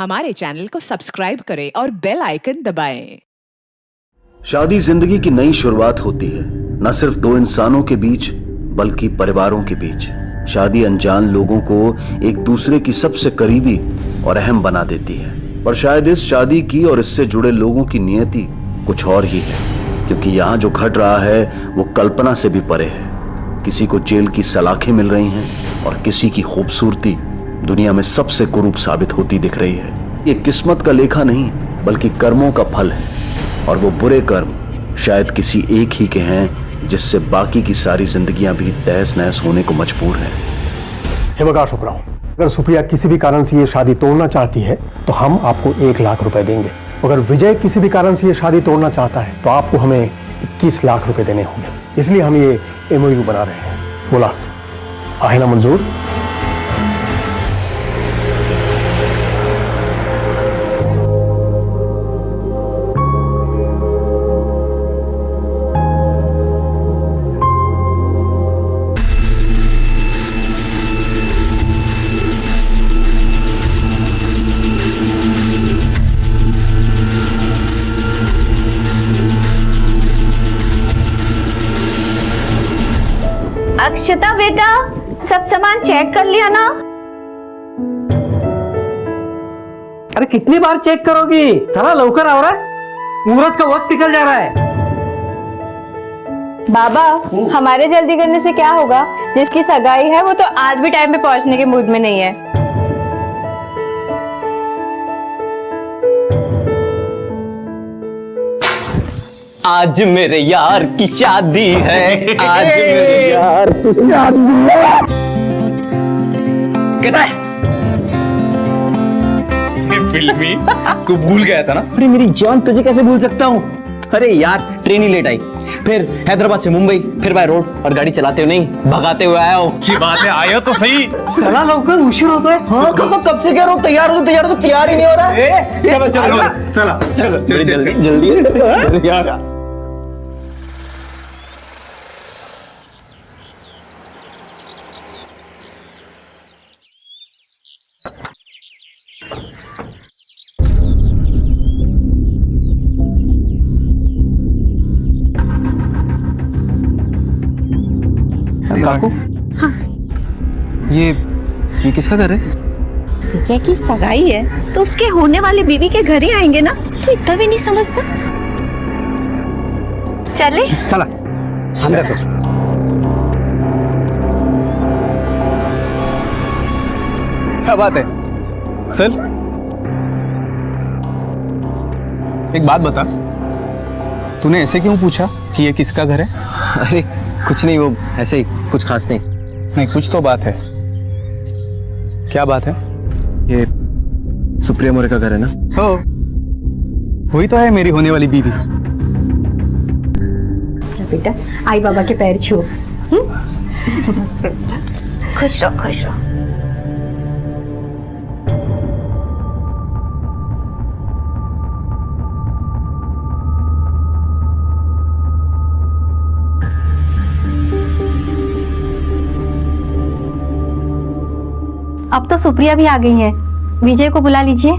हमारे चैनल को सब्सक्राइब करें और बेल आइकन दबाएं। शादी जिंदगी की नई शुरुआत होती है, न सिर्फ दो इंसानों के बीच बल्कि परिवारों के बीच। शादी अनजान लोगों को एक दूसरे की सबसे करीबी और अहम बना देती है, पर शायद इस शादी की और इससे जुड़े लोगों की नियति कुछ और ही है, क्योंकि यहाँ जो घट रहा है वो कल्पना से भी परे है। किसी को जेल की सलाखें मिल रही हैं और किसी की खूबसूरती दुनिया में सबसे कुरूप साबित होती दिख रही है। ये किस्मत का लेखा नहीं बल्कि कर्मों का फल है, और वो बुरे कर्म शायद किसी एक ही के हैं जिससे बाकी की सारी जिंदगियां भी तहस नहस होने को मजबूर हैं। हे बघा शुभ्राव, अगर सुप्रिया किसी भी कारण से ये शादी तोड़ना चाहती है तो हम आपको 1 लाख रुपए देंगे। अगर विजय किसी भी कारण से ये शादी तोड़ना चाहता है तो आपको हमें 21 लाख रुपए देने होंगे। इसलिए हम ये MOU बना रहे हैं। बोला आहे ना मंजूर? अक्षता बेटा, सब सामान चेक कर लिया ना? अरे कितनी बार चेक करोगी? चला लवकर आवरा, मुहूर्त का वक्त निकल जा रहा है। बाबा, हमारे जल्दी करने से क्या होगा? जिसकी सगाई है वो तो आज भी टाइम पे पहुंचने के मूड में नहीं है। आज मेरे यार की शादी है, आज मेरे यार की शादी है। कैसा है? फिल्मी को भूल गया था ना? अरे मेरी जान, तुझे कैसे भूल सकता हूँ? अरे यार, ट्रेन ही लेट आई, फिर हैदराबाद से मुंबई, फिर बाय रोड, और गाड़ी चलाते हुए नहीं भगाते हुए आया हूँ। अच्छी बात है, आया तो सही। चला लवकर, उशीर होता है। हाँ, कब से कह रहा हूँ तैयार हो, तैयार ही नहीं हो रहा है। चलो चलो चलो जल्दी यार। काकू, हाँ। ये किसका घर है? विजय की सगाई है तो उसके होने वाले बीवी के घर ही आएंगे ना, तो इतना भी नहीं समझता। चले चला अंदर तो। क्या बात है? चल, एक बात बता, तूने ऐसे क्यों पूछा कि ये किसका घर है? अरे कुछ नहीं, वो ऐसे ही, कुछ खास नहीं। नहीं, कुछ तो बात है। क्या बात है? ये सुप्रिया मोरे का घर है ना? हो, वही तो है मेरी होने वाली बीवी। बेटा, आई बाबा के पैर छू। नमस्ते। खुश रहो, खुश रहो। अब तो सुप्रिया भी आ गई है, विजय को बुला लीजिए।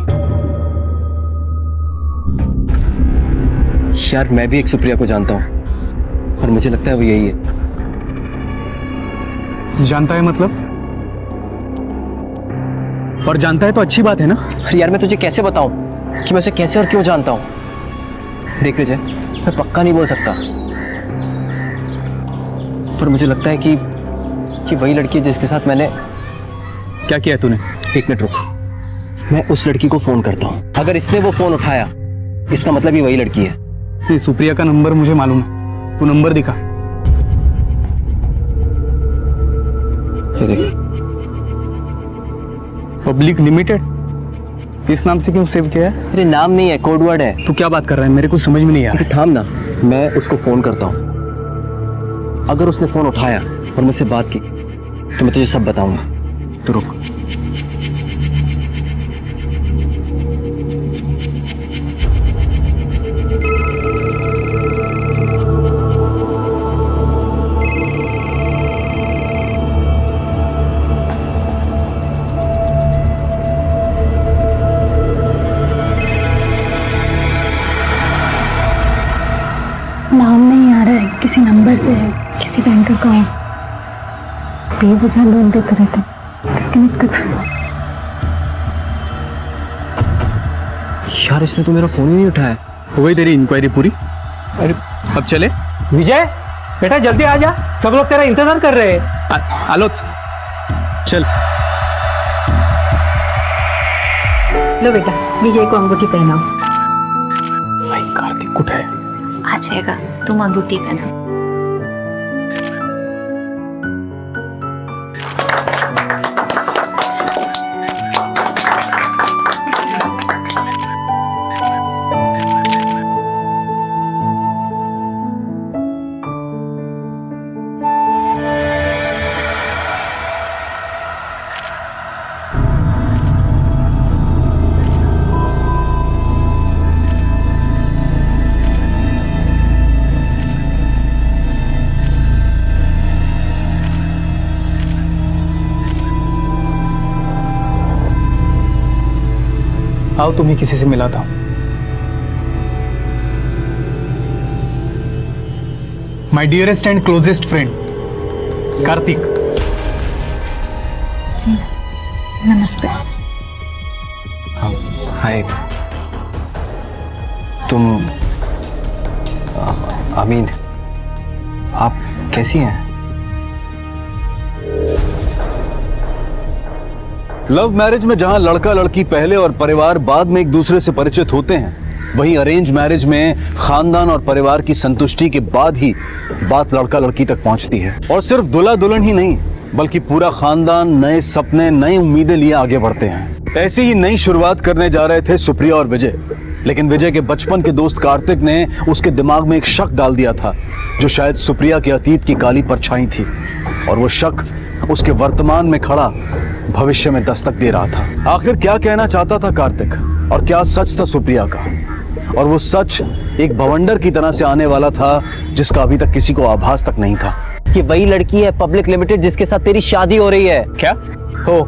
यार, मैं भी एक सुप्रिया को जानता हूँ और मुझे लगता है वो यही है। जानता है मतलब? और जानता है तो अच्छी बात है ना? अरे यार, मैं तुझे कैसे बताऊं कि मैं उसे कैसे और क्यों जानता हूं? देख विजय, मैं पक्का नहीं बोल सकता, पर मुझे लगता है कि वही लड़की है जिसके साथ मैंने। क्या किया तूने? 1 मिनट रुक, मैं उस लड़की को फोन करता हूँ। अगर इसने वो फोन उठाया, इसका मतलब ही वही लड़की है। ये सुप्रिया का नंबर मुझे मालूम है, तू नंबर दिखा। ये देख, पब्लिक लिमिटेड, इस नाम से क्यों सेव किया है? अरे नाम नहीं है, कोड वर्ड है। तू क्या बात कर रहा है? मेरे को समझ में नहीं आ रहा। थाम ना, मैं उसको फोन करता हूँ। अगर उसने फोन उठाया और मुझसे बात की तो मैं तुझे सब बताऊंगा। तो रुक। किसी नंबर से है, किसी बैंक अकाउंट। बेवजह लोन देते रहते, डिस्कनेक्ट कर दो। यार इसने तो मेरा फोन ही नहीं उठाया। हो गई तेरी इंक्वायरी पूरी? अरे अब चले। विजय बेटा जल्दी आ जा, सब लोग तेरा इंतजार कर रहे हैं। आलोच चल। लो बेटा, विजय को अंगूठी पहनाओ। भाई कार्तिक कुछ है? आ जाएगा, तुम अंगूठी पहना। आओ, तुम्हें किसी से मिला था। My dearest and closest friend Kartik. Ji नमस्ते। हाय, तुम अमीन, आप कैसी हैं? लव मैरिज में जहां लड़का लड़की पहले और परिवार बाद में एक दूसरे से परिचित होते हैं, वहीं अरेंज मैरिज में खानदान और परिवार की संतुष्टि के बाद ही बात लड़का लड़की तक पहुंचती है। और सिर्फ दूल्हा दुल्हन ही नहीं, बल्कि पूरा खानदान नए सपने, नई उम्मीदें लिए आगे बढ़ते हैं। ऐसी ही नई शुरुआत करने जा रहे थे सुप्रिया और विजय, लेकिन विजय के बचपन के दोस्त कार्तिक ने उसके दिमाग में एक शक डाल दिया था, जो शायद सुप्रिया के अतीत की काली परछाई थी। और वो शक उसके वर्तमान में खड़ा भविष्य में दस्तक दे रहा था। आखिर क्या कहना चाहता था कार्तिक, और क्या सच था सुप्रिया का? और वो सच एक भवंडर की तरह से आने वाला था, जिसका अभी तक किसी को आभास तक नहीं था। ये वही लड़की है पब्लिक लिमिटेड जिसके साथ तेरी शादी हो रही है। क्या हो,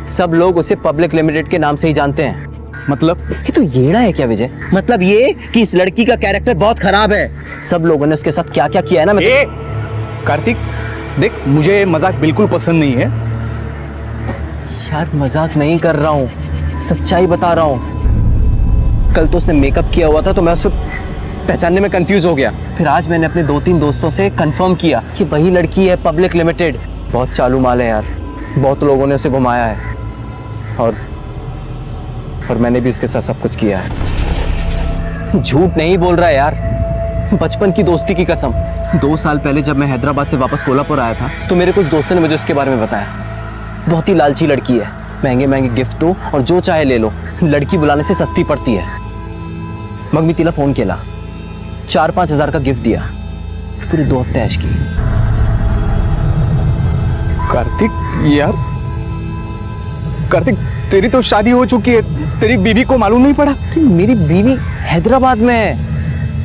सब लोग उसे पब्लिक लिमिटेड के नाम से ही जानते हैं। मतलब? ये तो येड़ा है क्या विजय? मतलब ये कि इस लड़की का कैरेक्टर बहुत खराब है। सब लोगों ने उसके साथ क्या क्या किया है ना। ए कार्तिक देख, मुझे मजाक बिल्कुल पसंद नहीं है। यार मजाक नहीं कर रहा हूँ, सच्चाई बता रहा हूँ। कल तो उसने मेकअप किया हुआ था तो मैं उसे पहचानने में कंफ्यूज हो गया। फिर आज मैंने अपने 2-3 दोस्तों से कंफर्म किया कि वही लड़की है पब्लिक लिमिटेड। बहुत चालू माल है यार, बहुत लोगों ने उसे घुमाया है। और मैंने भी उसके साथ सब कुछ किया है। झूठ नहीं बोल रहा है यार, बचपन की दोस्ती की कसम। 2 साल पहले जब मैं हैदराबाद से वापस कोल्हापुर आया था तो मेरे कुछ दोस्तों ने मुझे उसके बारे में बताया। बहुत ही लालची लड़की है, महंगे महंगे गिफ्ट दो और जो चाहे ले लो, लड़की बुलाने से सस्ती पड़ती है। मग मी तिला फोन केला, 4-5 हजार का गिफ्ट दिया, पूरे 2 हफ्ते ऐश की। कार्तिक यार, कार्तिक तेरी तो शादी हो चुकी है, तेरी बीवी को मालूम नहीं पड़ा? मेरी बीवी हैदराबाद में है,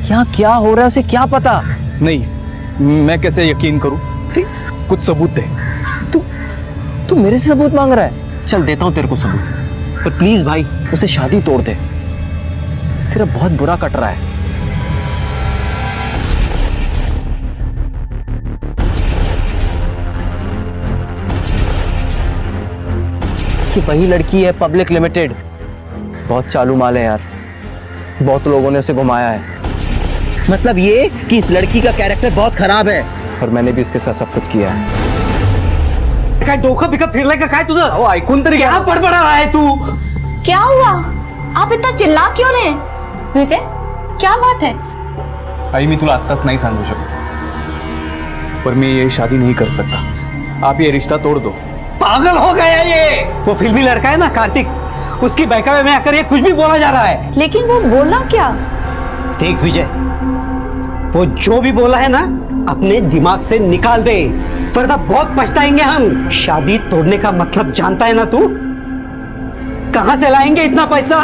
यहाँ क्या हो रहा है उसे क्या पता? नहीं, मैं कैसे यकीन करूं? कुछ सबूत दे। तू मेरे से सबूत मांग रहा है? चल देता हूँ तेरे को सबूत, पर प्लीज भाई उससे शादी तोड़ दे, तेरा बहुत बुरा कट रहा है। कि वही लड़की है पब्लिक लिमिटेड। बहुत चालू माल है यार, बहुत लोगों ने उसे घुमाया है। मतलब ये कि इस लड़की का कैरेक्टर बहुत खराब है, और मैंने भी उसके साथ सब कुछ किया है। काय डोकं बिकं फिरलंय का काय तुझं? ऐकून तरी क्या बडबडा रहा है तू? क्या हुआ? आप इतना चिल्ला क्यों रहे? विजय, क्या बात है? आई मी तुला आत्ताच नहीं सांगू शकत, पर मैं ये शादी नहीं कर सकता। आप ये रिश्ता तोड़ दो। पागल हो गया ये। वो फिल्मी लड़का है ना कार्तिक, उसकी बहकावे में आकर ये कुछ भी बोला जा रहा है। लेकिन वो बोला क्या? देख विजय, वो जो भी बोला है ना अपने दिमाग से निकाल दे, वरना बहुत पछताएंगे हम। शादी तोड़ने का मतलब जानता है ना तू? कहां से लाएंगे इतना पैसा?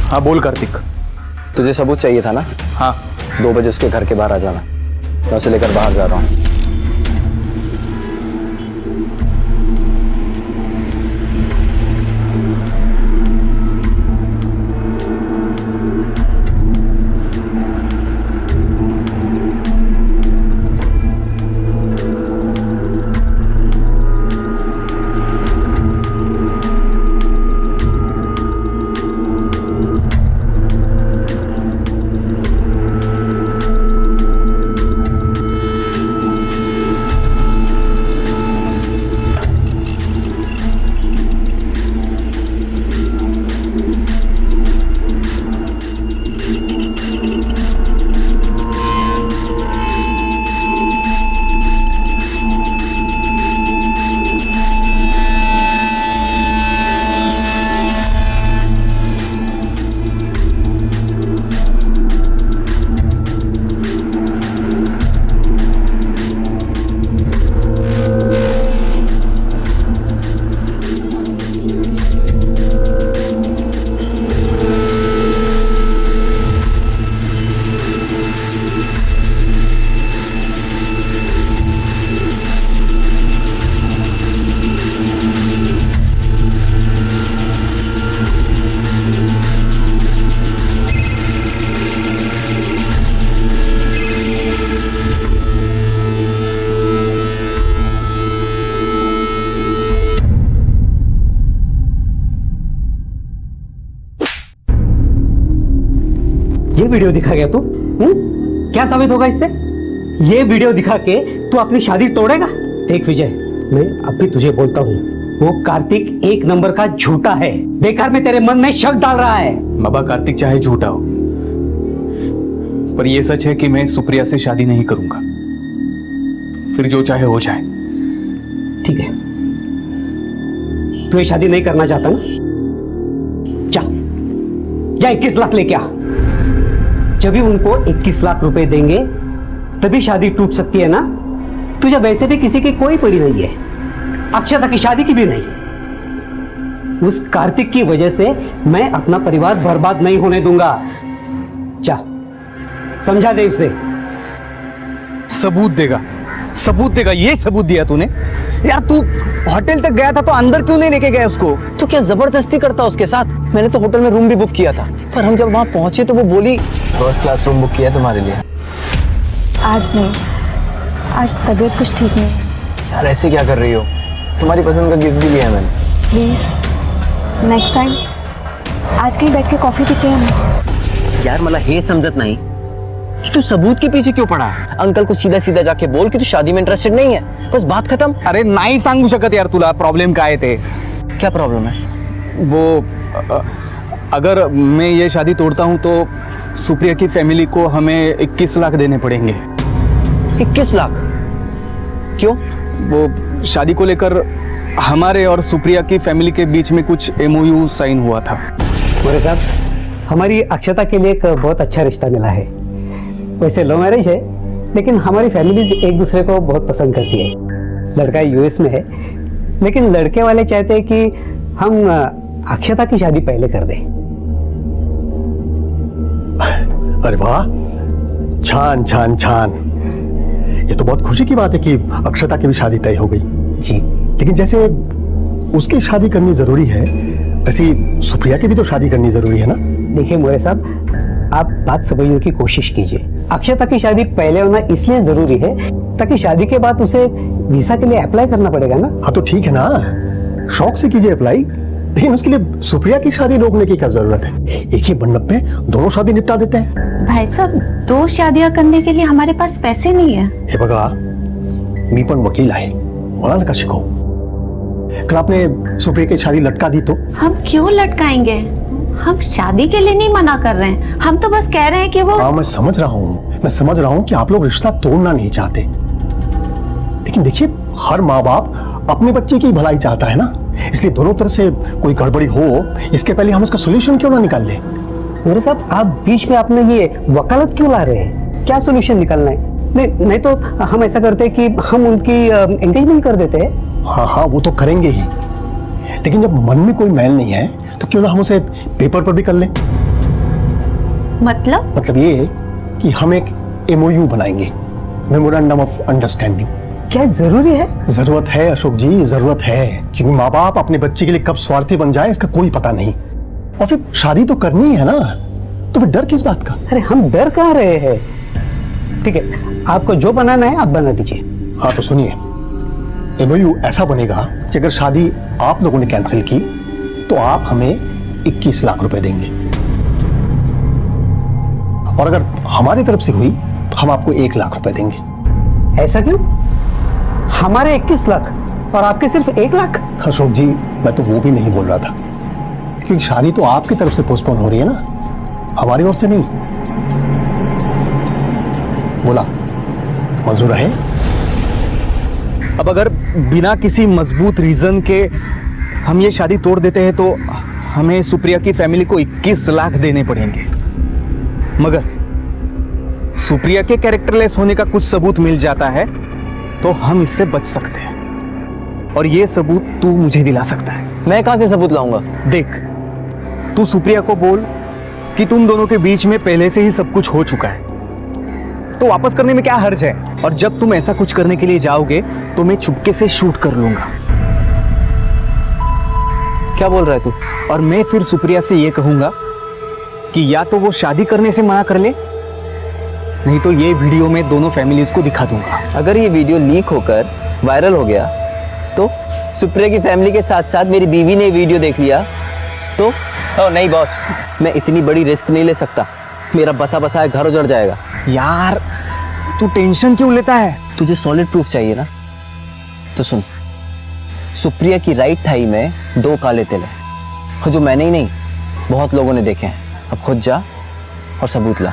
हाँ बोल कार्तिक। तुझे सबूत चाहिए था ना? हाँ 2 बजे उसके घर के बाहर आ जाना, मैं उसे लेकर बाहर जा रहा हूँ। वीडियो दिखा गया तू? क्या साबित होगा इससे? ये वीडियो दिखा के तू अपनी शादी तोड़ेगा? देख विजय, मैं अब भी तुझे बोलता हूँ, वो कार्तिक एक नंबर का झूठा है। बेकार में तेरे मन में शक डाल रहा है। बाबा, कार्तिक चाहे झूठा हो, पर यह सच है कि मैं सुप्रिया से शादी नहीं करूंगा। फिर जो चाहे हो जाए। ठीक है, तू ये शादी नहीं करना चाहता ना? जा 21 लाख लेके आ। जब भी उनको 21 लाख रुपए देंगे तभी शादी टूट सकती है ना? तुझे वैसे भी किसी की कोई पड़ी नहीं है, अक्षता की शादी की भी नहीं। उस कार्तिक की वजह से मैं अपना परिवार बर्बाद नहीं होने दूंगा। जा, समझा दे उसे। सबूत देगा, सबूत देगा। ये सबूत दिया तूने? यार तू होटल तक गया था तो अंदर क्यों नहीं लेके गया उसको? तो क्या जबरदस्ती करता उसके साथ? मैंने तो होटल में रूम भी बुक किया था, पर हम जब वहां पहुंचे तो वो बोली फर्स्ट क्लास रूम बुक किया है तुम्हारे लिए। आज नहीं, आज तबीयत कुछ ठीक नहीं। यार ऐसे क्या कर रही हो? तुम्हारी पसंद का गिफ्ट भी लिया है मैंने। प्लीज नेक्स्ट टाइम आज कहीं बैठ के कॉफी पीते हैं। यार मला हे समझत नहीं कि तू सबूत के पीछे क्यों पड़ा? अंकल को सीधा सीधा जाके बोल कि तू शादी में इंटरेस्टेड नहीं है, बस बात खत्म। अरे नाही सांगू शकत यार तुला प्रॉब्लेम काय ते। क्या प्रॉब्लम है? वो अगर मैं ये शादी तोड़ता हूँ तो सुप्रिया की फैमिली को हमें 21 लाख देने पड़ेंगे। 21 लाख? क्यों? वो शादी को लेकर हमारे और सुप्रिया की फैमिली के बीच में कुछ MOU साइन हुआ था। मेरे साथ हमारी अक्षता के लिए एक बहुत अच्छा रिश्ता मिला है। वैसे लव मैरिज है, लेकिन हमारी फैमिली एक दूसरे को बहुत पसंद करती है। लड़का US में है, लेकिन लड़के वाले चाहते हैं कि हम अक्षता की शादी पहले कर दें। अरे वाह, छान छान छान। ये तो बहुत खुशी की बात है कि अक्षता की भी शादी तय हो गई। जी, लेकिन जैसे उसकी शादी करनी जरूरी है, वैसे सुप्रिया की भी तो शादी करनी जरूरी है ना? देखिए मोरे साहब, आप बात समझने की कोशिश कीजिए। अक्षता की शादी पहले होना इसलिए जरूरी है ताकि शादी के बाद उसे वीजा के लिए अप्लाई करना पड़ेगा ना। हाँ तो ठीक है ना, शौक से कीजिए अप्लाई, लेकिन उसके लिए सुप्रिया की शादी रोकने की क्या जरूरत है? एक ही मंडप में दोनों शादी निपटा देते हैं। भाई साहब, 2 शादियां करने के लिए हमारे पास पैसे नहीं है। हे बघा, मी पण वकील आहे, मला नका शिकवू। कल आपने सुप्रिया की शादी लटका दी तो? हम क्यों लटकाएंगे? हम शादी के लिए नहीं मना कर रहे हैं, हम तो बस कह रहे हैं कि वो। हाँ मैं समझ रहा हूँ कि आप लोग रिश्ता तोड़ना नहीं चाहते, लेकिन देखिए हर माँ बाप अपने बच्चे की भलाई चाहता है ना, इसलिए दोनों तरफ से कोई गड़बड़ी हो इसके पहले हम उसका सोल्यूशन क्यों ना निकाल ले? मेरे साहब, आप बीच में आपने ये वकालत क्यों ला रहे हैं? क्या सोल्यूशन निकालना है? नहीं तो हम ऐसा करते हैं कि हम उनकी एंगेजमेंट कर देते हैं। हाँ वो तो करेंगे ही, लेकिन जब मन में कोई मैल नहीं है तो क्यों ना हम उसे पेपर पर भी कर लें। मतलब ये कि हम एक MOU बनाएंगे, मेमोरेंडम ऑफ अंडरस्टैंडिंग। क्या जरूरी है? जरूरत है अशोक जी, जरूरत है, क्योंकि माँ बाप अपने बच्चे के लिए कब स्वार्थी बन जाए इसका कोई पता नहीं। और फिर शादी तो करनी है ना, तो फिर डर किस बात का? अरे हम डर कहाँ रहे हैं? ठीक है, आपको जो बनाना है आप बना दीजिए। हाँ तो सुनिए, MOU ऐसा बनेगा कि अगर शादी आप लोगों ने कैंसिल की तो आप हमें 21 लाख रुपए देंगे, और अगर हमारी तरफ से हुई तो हम आपको 1 लाख रुपए देंगे। ऐसा क्यों? हमारे 21 लाख और आपके सिर्फ 1 लाख? अशोक जी, मैं तो वो भी नहीं बोल रहा था, क्योंकि शादी तो आपकी तरफ से पोस्टपोन हो रही है ना, हमारी ओर से नहीं। बोला मंजूर है? अब अगर बिना किसी मजबूत रीजन के हम ये शादी तोड़ देते हैं तो हमें सुप्रिया की फैमिली को 21 लाख देने पड़ेंगे, मगर सुप्रिया के कैरेक्टरलेस होने का कुछ सबूत मिल जाता है तो हम इससे बच सकते हैं, और ये सबूत तू मुझे दिला सकता है। मैं कहां से सबूत लाऊंगा? देख, तू सुप्रिया को बोल कि तुम दोनों के बीच में पहले से ही सब कुछ हो चुका है, तो वापस करने में क्या हर्ज है? और जब तुम ऐसा कुछ करने के लिए जाओगे तो मैं चुपके से शूट कर लूंगा। क्या बोल रहा है तू? और मैं फिर सुप्रिया से ये कहूंगा कि या तो वो शादी करने से मना कर ले, नहीं तो ये वीडियो में दोनों फैमिलीज को दिखा दूंगा। अगर ये वीडियो लीक होकर वायरल हो गया तो सुप्रिया की फैमिली के साथ साथ मेरी बीवी ने वीडियो देख लिया तो? नहीं बॉस, मैं इतनी बड़ी रिस्क नहीं ले सकता। मेरा बसा बसाया घर उजड़ जाएगा। यार तू टेंशन क्यों लेता है? तुझे सॉलिड प्रूफ चाहिए ना, तो सुन, सुप्रिया की राइट थाई में 2 काले तिल है, और जो मैंने ही नहीं बहुत लोगों ने देखे हैं। अब खुद जा और सबूत ला।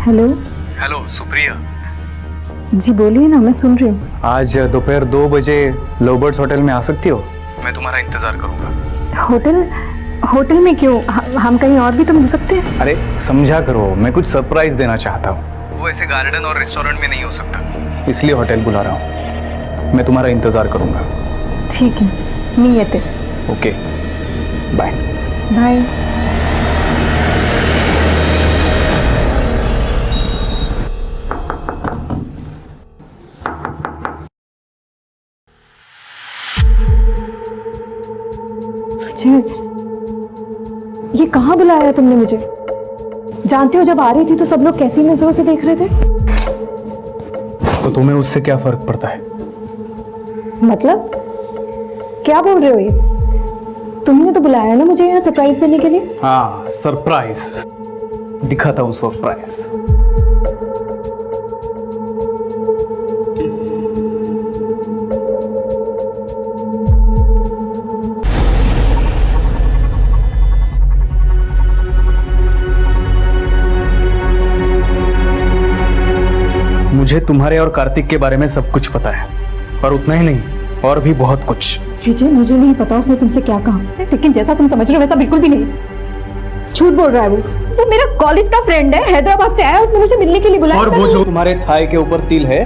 हेलो। हेलो सुप्रिया, जी बोलिए ना, मैं सुन रही हूँ। आज दोपहर 2 बजे लवबर्ड्स होटल में आ सकती हो? मैं तुम्हारा इंतजार करूंगा। होटल में क्यों? हम कहीं और भी तो मिल सकते हैं। अरे समझा करो, मैं कुछ सरप्राइज देना चाहता हूँ। वो ऐसे गार्डन और रेस्टोरेंट में नहीं हो सकता, इसलिए होटल बुला रहा हूँ। मैं तुम्हारा इंतजार करूंगा। ठीक है, नियत है। Okay, bye bye. ये कहाँ बुलाया तुमने मुझे? जानते हो जब आ रही थी तो सब लोग कैसी नजरों से देख रहे थे। तो तुम्हें उससे क्या फर्क पड़ता है? मतलब क्या बोल रहे हो ये? तुमने तो बुलाया ना मुझे यहाँ सरप्राइज देने के लिए। हाँ, सरप्राइज दिखाता हूँ, सरप्राइज। मुझे तुम्हारे और कार्तिक के बारे में सब कुछ पता है, और उतना ही नहीं, और भी बहुत कुछ। विजय, मुझे नहीं पता उसने तुमसे क्या कहा, लेकिन जैसा तुम समझ रहे हो वैसा बिल्कुल भी नहीं। झूठ बोल रहा है वो मेरा कॉलेज का फ्रेंड है, हैदराबाद से आया, उसने मुझे मिलने के लिए बुलाया। और वो जो तुम्हारे थाई के ऊपर तिल है,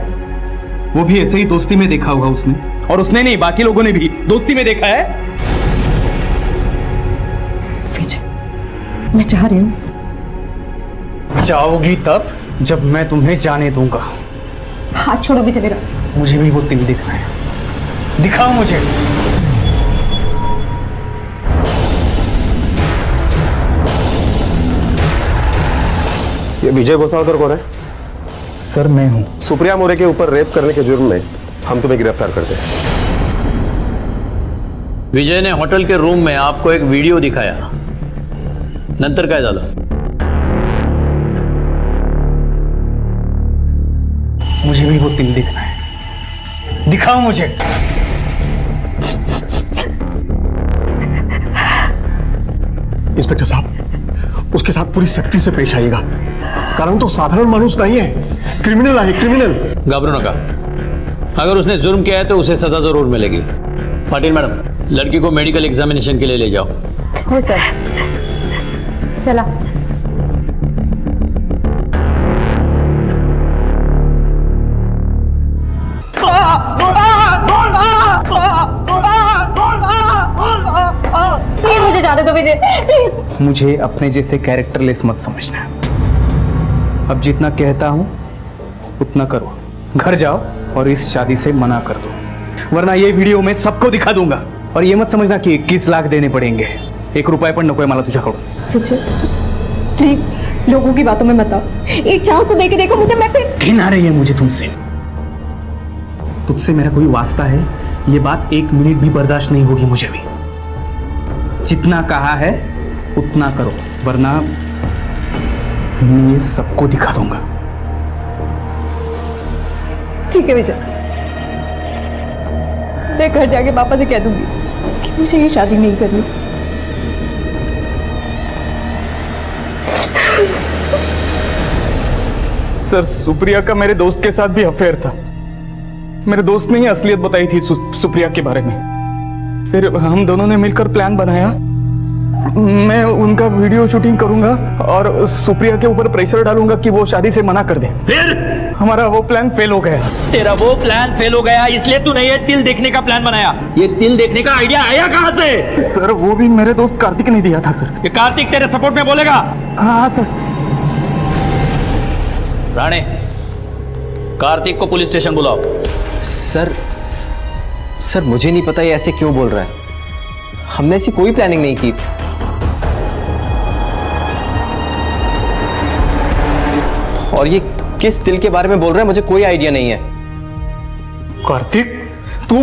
वो भी ऐसे ही दोस्ती में देखा होगा उसने, और उसने नहीं, बाकी लोगों ने भी दोस्ती में देखा है। विजय, मैं चाह रही हूँ। जाओगी तब जब मैं तुम्हें जाने दूंगा। हाथ छोड़ो विजय मेरा। मुझे भी वो तिल दिखना है, दिखाओ मुझे। ये विजय गोसावकर कौन है? सर मैं हूं। सुप्रिया मोरे के ऊपर रेप करने के जुर्म में हम तुम्हें गिरफ्तार करते हैं। विजय ने हॉटेल के रूम में आपको एक व्हिडिओ दिखाया, नंतर काय झालं? मुझे भी वो तिल दिखना है, दिखाओ मुझे। इंस्पेक्टर साहब, उसके साथ पूरी सख्ती से पेश आइएगा, कारण तो साधारण मानुस नहीं है, क्रिमिनल है, क्रिमिनल। घबरो नका, अगर उसने जुर्म किया है तो उसे सजा जरूर मिलेगी। पाटिल मैडम, लड़की को मेडिकल एग्जामिनेशन के लिए ले जाओ। हो सर, चला। प्लीज मुझे जाने दो विजय, प्लीज। मुझे अपने जैसे कैरेक्टरलेस मत समझना। अब जितना कहता हूं उतना करो। घर जाओ और इस शादी से मना कर दो, वरना ये वीडियो मैं सबको दिखा दूंगा। और ये मत समझना कि 21 लाख देने पड़ेंगे, 1 रुपया पण नकोय मला तुझ्याकडून। विजय प्लीज, लोगों की बातों में मत आओ, एक चांस तो दे के देखो मुझे। मैं फिर घिन आ रही है मुझे तुमसे। तुझसे मेरा कोई वास्ता है, ये बात 1 मिनट भी बर्दाश्त नहीं होगी मुझे भी। जितना कहा है उतना करो, वरना मैं ये सबको दिखा दूंगा। ठीक है विजय, मैं घर जाके पापा से कह दूंगी कि मुझे ये शादी नहीं करनी। सर, सुप्रिया का मेरे दोस्त के साथ भी अफेयर था। मेरे दोस्त ने ही असलियत बताई थी सुप्रिया के बारे में। फिर हम दोनों ने मिलकर प्लान बनाया, मैं उनका वीडियो शूटिंग करूंगा और सुप्रिया के ऊपर प्रेशर डालूंगा कि वो शादी से मना कर दे। फिर हमारा वो प्लान फेल हो गया। तेरा वो प्लान फेल हो गया, इसलिए तूने ये तिल देखने का प्लान बनाया। ये तिल देखने का आइडिया आया कहां से? सर, वो भी मेरे दोस्त कार्तिक ने दिया था सर। ये कार्तिक तेरे सपोर्ट में बोलेगा? हाँ सर। राणे, कार्तिक को पुलिस स्टेशन बुलाओ। सर मुझे नहीं पता ये ऐसे क्यों बोल रहा है। हमने ऐसी कोई प्लानिंग नहीं की। और ये किस तिल के बारे में बोल रहा है मुझे कोई आइडिया नहीं है। कार्तिक, तू?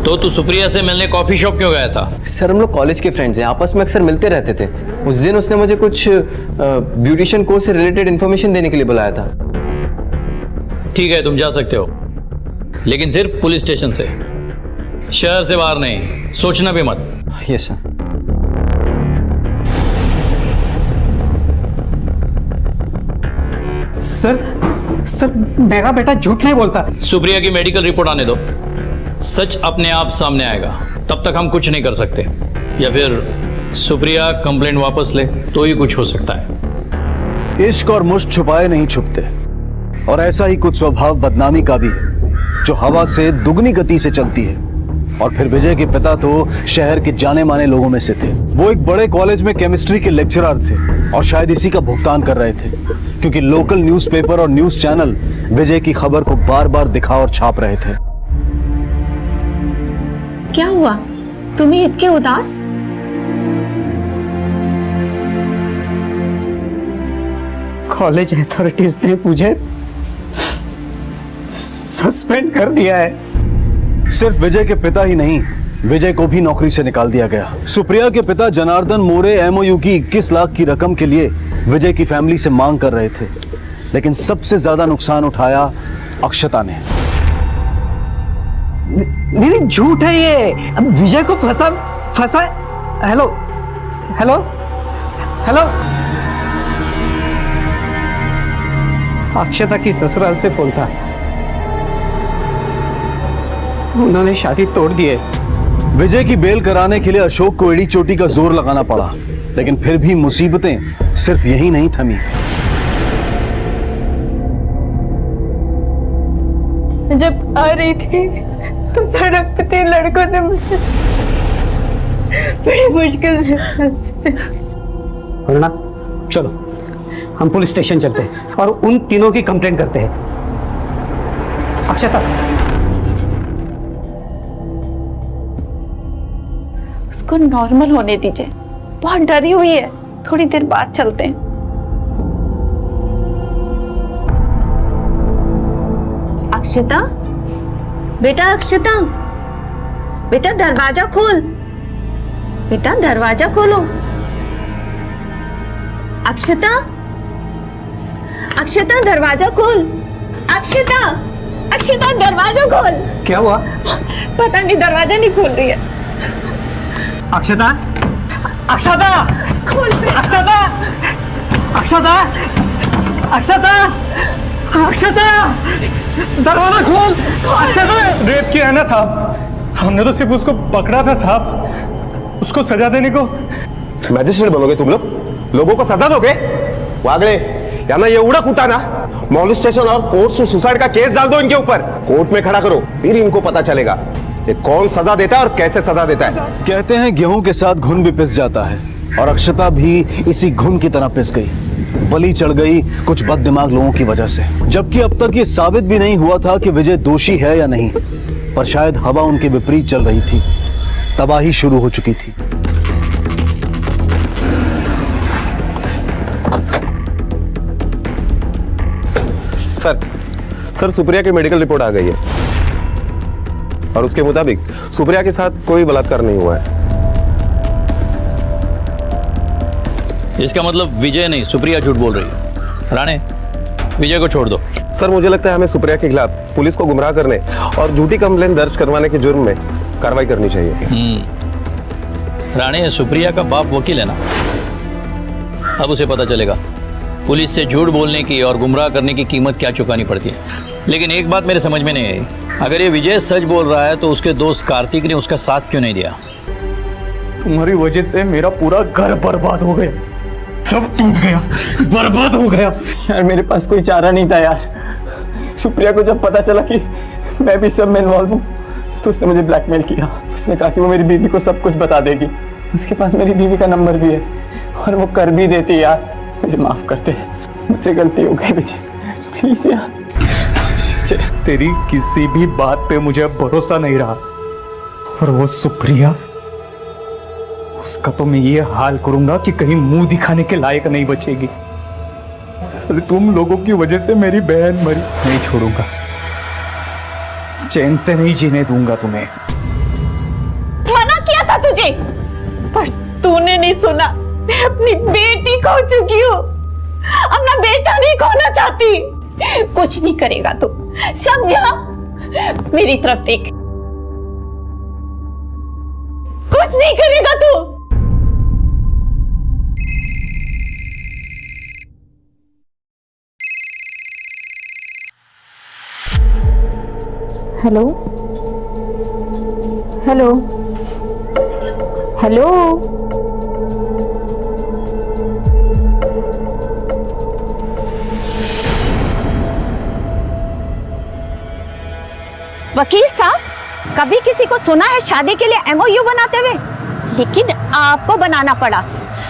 तो तू सुप्रिया से मिलने कॉफी शॉप क्यों गया था? सर हम लोग कॉलेज के फ्रेंड्स हैं, आपस में अक्सर मिलते रहते थे। उस दिन उसने मुझे कुछ ब्यूटिशियन कोर्स से रिलेटेड इन्फॉर्मेशन देने के लिए बुलाया था। ठीक है, तुम जा सकते हो, लेकिन सिर्फ पुलिस स्टेशन से, शहर से बाहर नहीं। सोचना भी मत। Yes sir. सर मेरा बेटा झूठ नहीं बोलता। सुप्रिया की मेडिकल रिपोर्ट आने दो, सच अपने आप सामने आएगा। तब तक हम कुछ नहीं कर सकते, या फिर सुप्रिया कंप्लेंट वापस ले तो ही कुछ हो सकता है। इश्क और मुश्क छुपाए नहीं छुपते, और ऐसा ही कुछ स्वभाव बदनामी का भी है जो हवा से दुगनी गति से चलती है। और फिर विजय के पिता तो शहर के जाने माने लोगों में से थे। वो एक बड़े कॉलेज में केमिस्ट्री के लेक्चरर थे और शायद इसी का भुगतान कर रहे थे, क्योंकि लोकल न्यूज़पेपर और न्यूज़ चैनल विजय की खबर को बार बार दिखा और छाप रहे थे। क्या हुआ, तुम्हें इतने उदास? कॉलेज अथॉरिटीज ने मुझे सस्पेंड कर दिया है। सिर्फ विजय के पिता ही नहीं, विजय को भी नौकरी से निकाल दिया गया। सुप्रिया के पिता जनार्दन मोरे एमओयू की 21 लाख की रकम के लिए विजय की फैमिली से मांग कर रहे थे, लेकिन सबसे ज्यादा नुकसान उठाया अक्षता ने। नहीं झूठ है ये। अब विजय को फंसा। हेलो हेलो हेलो, अक्षता की ससुराल से फोन था, उन्होंने शादी तोड़ दी है। विजय की बेल कराने के लिए अशोक को एड़ी चोटी का जोर लगाना पड़ा, लेकिन फिर भी मुसीबतें सिर्फ यही नहीं थमी। जब आ रही थी तो सड़क पे 3 लड़कों ने मुझे बड़ी मुश्किल से वरना चलो हम पुलिस स्टेशन चलते हैं और उन तीनों की कंप्लेंट करते हैं। अक्षता, उसको नॉर्मल होने दीजिए, बहुत डरी हुई है, थोड़ी देर बाद चलते हैं। अक्षता, बेटा अक्षता, बेटा दरवाजा खोल, बेटा दरवाजा खोलो। अक्षता, अक्षता दरवाजा खोल, अक्षता, अक्षता दरवाजा खोल। क्या हुआ? पता नहीं, दरवाजा नहीं खोल रही है। अक्षता, अक्षता खोल पे। अक्षता, अक्षता, अक्षता, अक्षता दरवाजा खोल। अक्षता, रेप किया है ना साहब, हमने तो सिर्फ उसको पकड़ा था साहब, उसको सजा देने को। मॅजिस्ट्रेट बनोगे तुम लोग? लोगों को सजा दोगे? वागले यांना एवढा कुटा ना, मॉलेस्टेशन और फोर्स टू सुसाइड का केस डाल दो इनके ऊपर, कोर्ट में खड़ा करो, फिर इनको पता चलेगा ये कौन सजा देता है और कैसे सजा देता है। कहते हैं गेहूं के साथ घुन भी पिस जाता है, और अक्षता भी इसी घुन की तरह पिस गई, बलि चढ़ गई कुछ बददिमाग लोगों की वजह से। जबकि अब तक ये साबित भी नहीं हुआ था कि विजय दोषी है या नहीं, पर शायद हवा उनके विपरीत चल रही थी, तबाही शुरू हो चुकी थी। सर सुप्रिया की मेडिकल रिपोर्ट आ गई है और उसके मुताबिक सुप्रिया के साथ कोई बलात्कार नहीं हुआ है। इसका मतलब विजय नहीं, सुप्रिया झूठ बोल रही है। राणे, विजय को छोड़ दो। सर मुझे लगता है हमें सुप्रिया के खिलाफ पुलिस को गुमराह करने और झूठी कंप्लेंट दर्ज करवाने के जुर्म में कार्रवाई करनी चाहिए। राणे, सुप्रिया का बाप वकील है ना, अब उसे पता चलेगा पुलिस से झूठ बोलने की और गुमराह करने की कीमत क्या चुकानी पड़ती है। लेकिन एक बात मेरे समझ में नहीं आई, अगर ये विजय सच बोल रहा है तो उसके दोस्त कार्तिक ने उसका साथ क्यों नहीं दिया? तुम्हारी वजह से मेरा पूरा घर बर्बाद हो गया, सब टूट गया, बर्बाद हो गया। यार मेरे पास कोई चारा नहीं था यार। सुप्रिया को जब पता चला कि मैं भी सब में इन्वॉल्व हूँ तो उसने मुझे ब्लैकमेल किया। उसने कहा कि वो मेरी बीवी को सब कुछ बता देगी, उसके पास मेरी बीवी का नंबर भी है और वो कर भी देती। यार मुझे माफ करते, मुझसे गलती हो गई विजय, प्लीज यार। तेरी किसी भी बात पे मुझे भरोसा नहीं रहा, और वो सुप्रिया, उसका तो मैं ये हाल करूंगा कि कहीं मुंह दिखाने के लायक नहीं बचेगी। तुम लोगों की वजह से मेरी बहन मरी, नहीं छोड़ूंगा, चैन से नहीं जीने दूंगा तुम्हें। पर तूने नहीं सुना, मैं अपनी बेटी खो चुकी हूँ, अपना बेटा नहीं खोना चाहती। कुछ नहीं करेगा तू, समझा? मेरी तरफ देख, कुछ नहीं करेगा तू। हेलो हेलो हेलो, वकील साहब, कभी किसी को सुना है शादी के लिए एमओयू बनाते हुए? लेकिन आपको बनाना पड़ा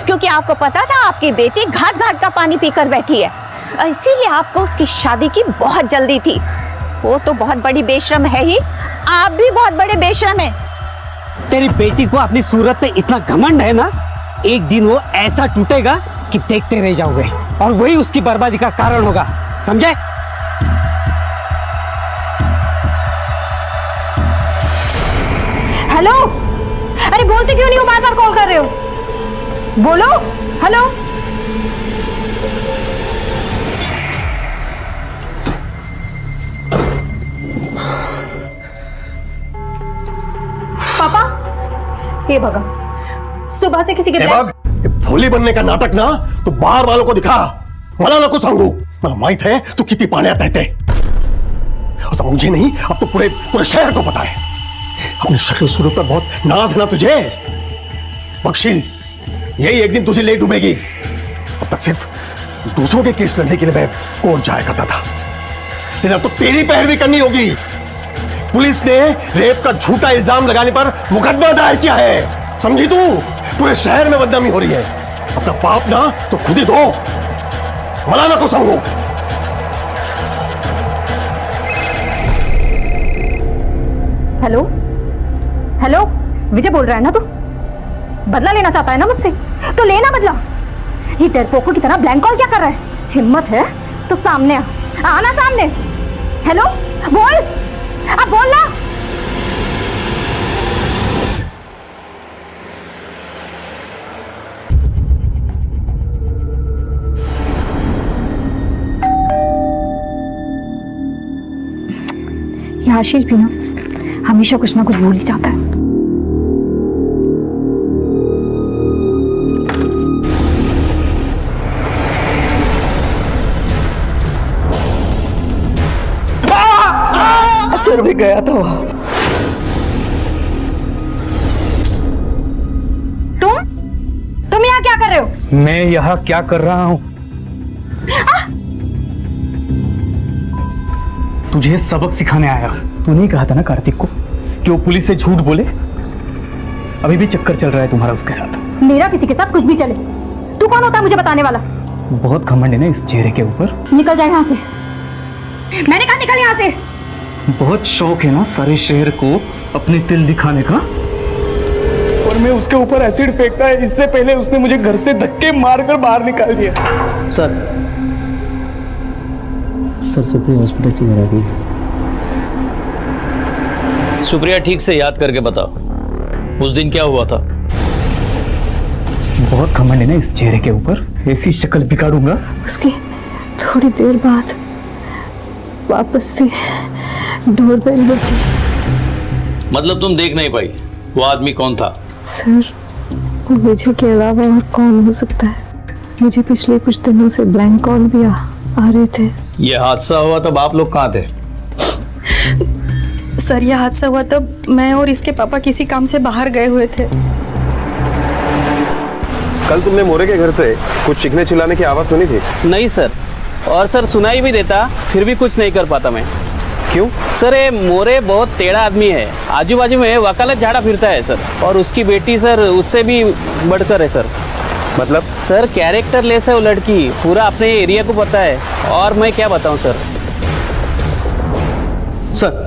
क्योंकि आपको पता था आपकी बेटी घाट घाट का पानी पीकर बैठी है, इसीलिए आपको उसकी शादी की बहुत जल्दी थी। वो तो बहुत बड़ी बेशरम है ही, आप भी बहुत बड़े बेशरम हैं। तेरी बेटी को अपनी सूरत पे इतना घमंड है ना, एक दिन वो ऐसा टूटेगा कि देखते रह जाओगे और वही उसकी बर्बादी का कारण होगा, समझे? हेलो, अरे बोलते क्यों नहीं हो, बार बार कॉल कर रहे हो? बोलो। हेलो, पापा, हे भगा, सुबह से किसी के भोली बनने का नाटक ना तो बाहर वालों को दिखा, मला नको सांगू, मला माहित है तू किती पाण्यात आहे ते। और सब मुझे नहीं, अब तो पूरे पूरे शहर को पता है। अपनी शक्ल सूरत पर बहुत नाज है ना तुझे, बख्शील यही एक दिन तुझे ले डूबेगी। अब तक सिर्फ दूसरों के केस लड़ने के लिए मैं कोर्ट जाया करता था, लेकिन अब तो तेरी पैरवी करनी होगी। पुलिस ने रेप का झूठा इल्जाम लगाने पर मुकदमा दायर किया है, समझी तू? पूरे शहर में बदनामी हो रही है। अपना पाप ना तो खुद ही दो, मलाना को समझो। हेलो हेलो, विजय बोल रहा है ना तू? बदला लेना चाहता है ना मुझसे, तो लेना बदला। ये डरपोकों की तरह ब्लैंक कॉल क्या कर रहा है? हिम्मत है तो सामने आना सामने। हेलो, बोल, अब बोल ना। ये आशीष भी ना हमेशा कुछ ना कुछ भूल ही जाता है। सिर भी गया था वहां। तुम यहाँ क्या कर रहे हो? मैं यहाँ क्या कर रहा हूँ? तुझे सबक सिखाने आया। तू नहीं कहा था ना कार्तिक को कि वो पुलिस से झूठ बोले? अभी भी चक्कर चल रहा है तुम्हारा उसके साथ। मेरा किसी के साथ कुछ भी चले, तू कौन होता है मुझे बताने वाला? बहुत घमंड है ना इस चेहरे के ऊपर। निकल जाए यहाँ से, मैंने कहा निकल यहाँ से। बहुत शौक है ना सारे शहर को अपने तिल दिखाने का। और मैं उसके ऊपर एसिड फेंकता है, इससे पहले उसने मुझे घर से धक्के मारकर बाहर निकाल दिया। सर सुप्रिया हॉस्पिटल चली आ गई। सुप्रिया ठीक से याद करके बताओ, उस दिन क्या हुआ था? बहुत घमंड है ना इस चेहरे के ऊपर, ऐसी शक्ल बिगाड़ूंगा। उसकी थोड़ी देर बाद वापस से डोरबेल बजी। मतलब तुम देख नहीं पाई? वो आदमी कौन था? सर, विजय के अलावा और कौन हो सकता है? मुझे पिछले कुछ दिनों से ब्लैंक कॉल भी आ रहे थे। ये हादसा हुआ तब आप लोग कहाँ थे? सर, यह हादसा हुआ तब मैं और इसके पापा किसी काम से बाहर गए हुए थे। कल तुमने मोरे के घर से कुछ चीखने चिल्लाने की आवाज सुनी थी? नहीं सर, और सर सुनाई भी देता फिर भी कुछ नहीं कर पाता मैं। क्यों? सर ये मोरे बहुत टेढ़ा आदमी है, आजू बाजू में वकालत झाड़ा फिरता है सर, और उसकी बेटी सर उससे भी बढ़कर है सर। मतलब? सर कैरेक्टर लेस है वो लड़की, पूरा अपने एरिया को पता है, और मैं क्या बताऊं सर। सर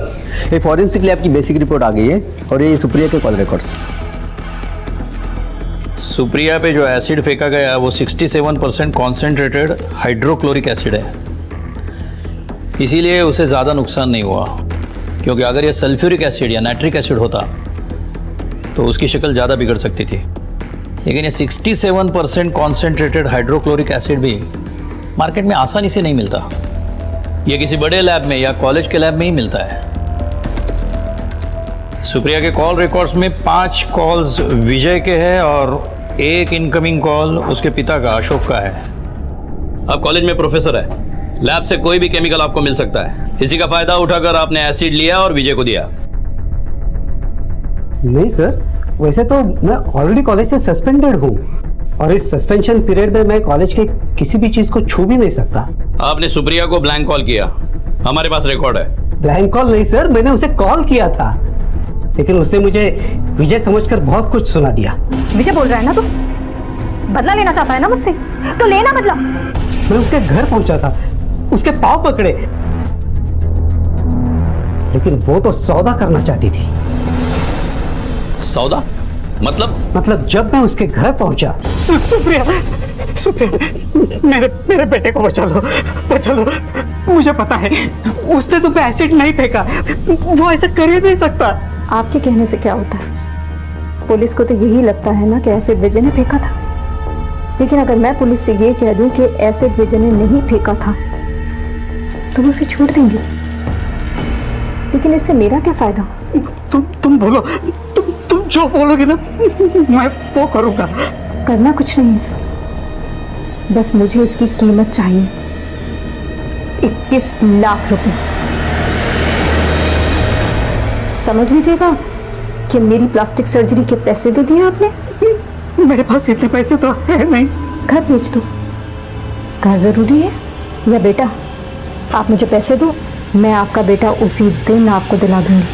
ये फॉरेंसिक लैब की बेसिक रिपोर्ट आ गई है और ये सुप्रिया के कॉल रिकॉर्ड्स। सुप्रिया पे जो एसिड फेंका गया वो 67% कॉन्सेंट्रेटेड हाइड्रोक्लोरिक एसिड है, इसीलिए उसे ज़्यादा नुकसान नहीं हुआ। क्योंकि अगर ये सल्फ्यूरिक एसिड या नाइट्रिक एसिड होता तो उसकी शक्ल ज़्यादा बिगड़ सकती थी। लेकिन ये 67% कॉन्सेंट्रेटेड हाइड्रोक्लोरिक एसिड भी मार्केट में आसानी से नहीं मिलता। ये किसी बड़े लैब में या कॉलेज के लैब में ही मिलता है। सुप्रिया के कॉल रिकॉर्ड्स में 5 कॉल्स विजय के हैं और 1 इनकमिंग कॉल उसके पिता का अशोक का है। अब कॉलेज में प्रोफेसर है, लैब से कोई भी केमिकल आपको मिल सकता है। इसी का फायदा उठाकर आपने एसिड लिया और विजय को दिया। नहीं सर, वैसे तो मैं ऑलरेडी कॉलेज से सस्पेंडेड हूँ और इस सस्पेंशन पीरियड में मैं कॉलेज के किसी भी चीज को छू भी नहीं सकता। आपने सुप्रिया को ब्लैंक कॉल किया, हमारे पास रिकॉर्ड है। ब्लैंक कॉल नहीं सर, मैंने उसे कॉल किया था, लेकिन उसने मुझे विजय समझकर बहुत कुछ सुना दिया। विजय बोल रहा है ना तू? बदला लेना चाहता है ना मुझसे? तो लेना बदला। मैं उसके घर पहुंचा था, उसके पांव पकड़े, लेकिन वो तो सौदा करना चाहती थी। सौदा? मतलब जब मैं उसके घर पहुंचा, सुप्रिया मेरे बेटे को बचा लो। मुझे पता है उसने तुम पे एसिड नहीं फेंका, वो ऐसा कर ही नहीं सकता। आपके कहने से क्या होता है? पुलिस को तो यही लगता है ना कि एसिड विजय ने फेंका था। लेकिन अगर मैं पुलिस से ये कह दूं कि एसिड विजय ने नहीं फेंका था तो वो उसे छोड़ देंगे। लेकिन इससे मेरा क्या फायदा? तुम बोलो, तुम जो बोलोगे ना मैं वो करूंगा। करना कुछ नहीं है, बस मुझे इसकी कीमत चाहिए, 21 लाख रुपए। समझ लीजिएगा कि मेरी प्लास्टिक सर्जरी के पैसे दे दिए आपने। मेरे पास इतने पैसे तो है नहीं। घर बेच दो। घर जरूरी है या बेटा? आप मुझे पैसे दो, मैं आपका बेटा उसी दिन आपको दिला दूंगी।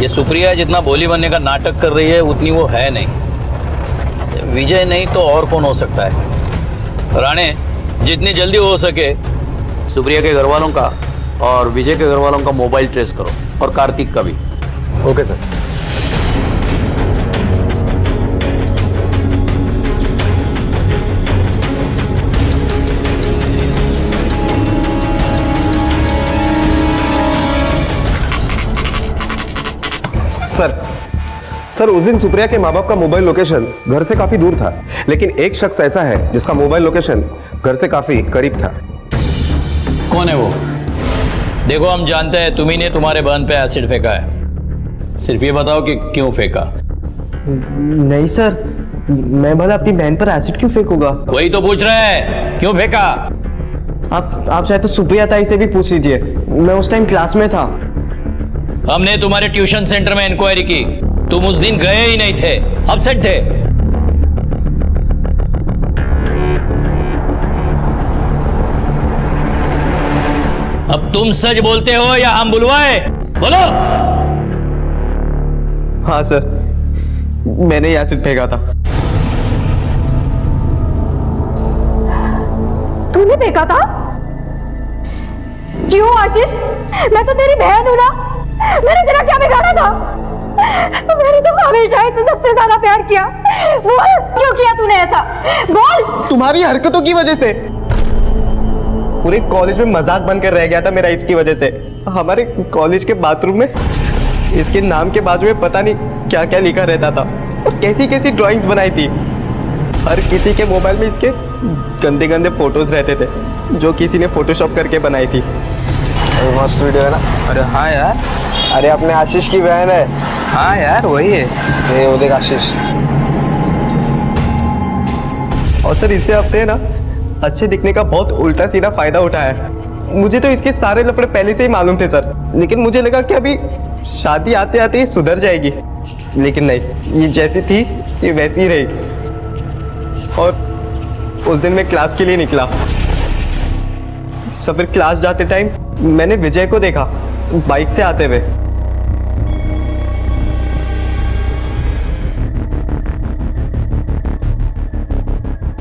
ये सुप्रिया जितना बोली बनने का नाटक कर रही है उतनी वो है नहीं। विजय नहीं तो और कौन हो सकता है? राणे, जितनी जल्दी हो सके सुप्रिया के घर वालों का और विजय के घर वालों का मोबाइल ट्रेस करो, और कार्तिक का भी। Okay sir. सर उस दिन सुप्रिया के माँ बाप का मोबाइल लोकेशन घर से काफी दूर था, लेकिन एक शख्स ऐसा है जिसका मोबाइल लोकेशन घर से काफी करीब था। कौन है वो? देखो, हम जानते हैं तुम्ही ने तुम्हारे बहन पे एसिड फेंका है। सिर्फ ये बताओ कि क्यों फेंका। नहीं सर, मैं भला अपनी बहन पर एसिड क्यों फेंकूंगा? वही तो पूछ रहे हैं, क्यों फेंका? आप चाहे तो सुप्रिया ताई से भी पूछ लीजिए, मैं उस टाइम क्लास में था। हमने तुम्हारे ट्यूशन सेंटर में इंक्वायरी की, तुम उस दिन गए ही नहीं थे, अपसेट थे। अब तुम सच बोलते हो या हम बुलवाए? बोलो। हाँ सर, मैंने ही एसिड फेंका था। तूने फेंका था? क्यों आशीष? मैं तो तेरी बहन हूं ना, मैंने तेरा क्या बिगाड़ा था? मैंने तो हमेशा इससे सबसे ज्यादा प्यार किया। बोल, क्यों किया तूने ऐसा? बोल। तुम्हारी हरकतों की वजह से पूरे कॉलेज में मजाक बनकर रह गया था मेरा, इसकी वजह से। हमारे कॉलेज के बाथरूम में इसके नाम के बाजू में पता नहीं क्या क्या लिखा रहता था और कैसी कैसी ड्राइंग्स बनाई थी। हर किसी के मोबाइल में इसके गंदे गंदे फोटोज रहते थे जो किसी ने फोटोशॉप करके बनाई थी। मस्त वीडियो है ना? अरे हाँ यार, अरे अपने आशीष की बहन है। हाँ यार वही है। ये वो देख आशीष। और सर इसे हफ्ते ना अच्छे दिखने का बहुत उल्टा सीधा फायदा उठाया है। मुझे तो इसके सारे लफड़े पहले से ही मालूम थे सर, लेकिन मुझे लगा कि अभी शादी आते आते ही सुधर जाएगी, लेकिन नहीं, ये जैसी थी ये वैसी ही रही। और उस दिन मैं क्लास के लिए निकला, सब फिर क्लास जाते टाइम मैंने विजय को देखा बाइक से आते हुए।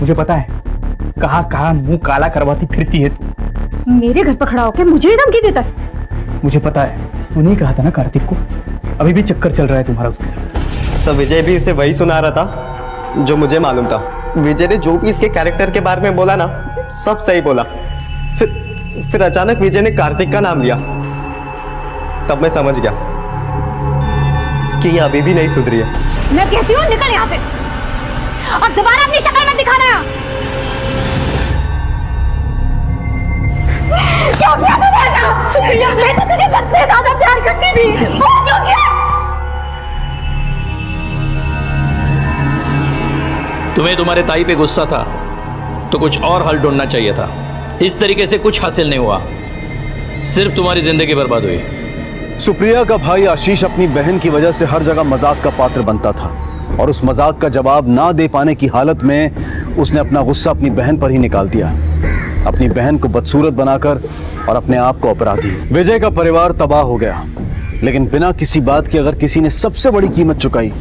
मुझे पता है कहाँ कहाँ मुंह काला करवाती फिरती है तू। मेरे घर पर खड़ा होकर मुझे ही धमकी देता है। मुझे पता है, तूने कहा था ना कार्तिक को, अभी भी चक्कर चल रहा है तुम्हारा उसके साथ। सब विजय भी उसे वही सुना रहा था जो मुझे मालूम था। विजय ने जो भी इसके कैरेक्टर के बारे में बोला ना, सब सही बोला। फिर अचानक विजय ने कार्तिक का नाम लिया, तब मैं समझ गया कि ये अभी भी नहीं सुधरी है। मैं कहती हूँ निकल यहाँ से और दोबारा अपनी शक्ल मत दिखाना। क्यों किया तूने ऐसा? सुप्रिया, मैं तो तुझे सबसे ज्यादा प्यार करती थी। वो क्यों किया? तुम्हें तुम्हारे ताई पे गुस्सा था तो कुछ और हल ढूंढना चाहिए था। इस तरीके से कुछ हासिल नहीं हुआ, सिर्फ तुम्हारी जिंदगी बर्बाद हुई। सुप्रिया का भाई आशीष अपनी बहन की वजह से हर जगह मजाक का पात्र बनता था और उस मजाक का जवाब ना दे पाने की हालत में उसने अपना गुस्सा अपनी बहन पर ही निकाल दिया, अपनी बहन को बदसूरत बनाकर और अपने आप को अपराधी। विजय का परिवार तबाह हो गया, लेकिन बिना किसी बात के अगर किसी ने सबसे बड़ी कीमत चुकाई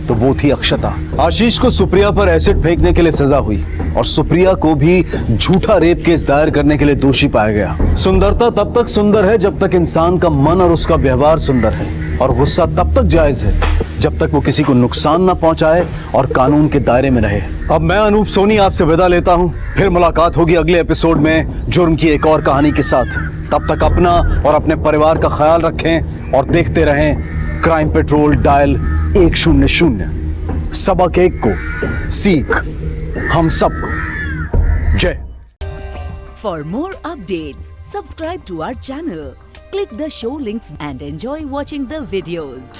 तो वो थी अक्षता। आशीष को सुप्रिया पर एसिड फेंकने के लिए सजा हुई और सुप्रिया को भी झूठा रेप केस दायर करने के लिए दोषी पाया गया। सुंदरता तब तक सुंदर है जब तक इंसान का मन और उसका व्यवहार सुंदर है, और गुस्सा तब तक जायज है जब तक वो किसी को नुकसान ना पहुंचाए और कानून के दायरे में रहे। अब मैं अनूप सोनी आपसे विदा लेता हूं, फिर मुलाकात होगी अगले एपिसोड में जुर्म की एक और कहानी के साथ। तब तक अपना और अपने परिवार का ख्याल रखें और देखते रहें क्राइम पेट्रोल डायल 100। सबक एक को सीख हम सबको। जय। For more updates, subscribe to our channel, click the show links and enjoy watching the videos.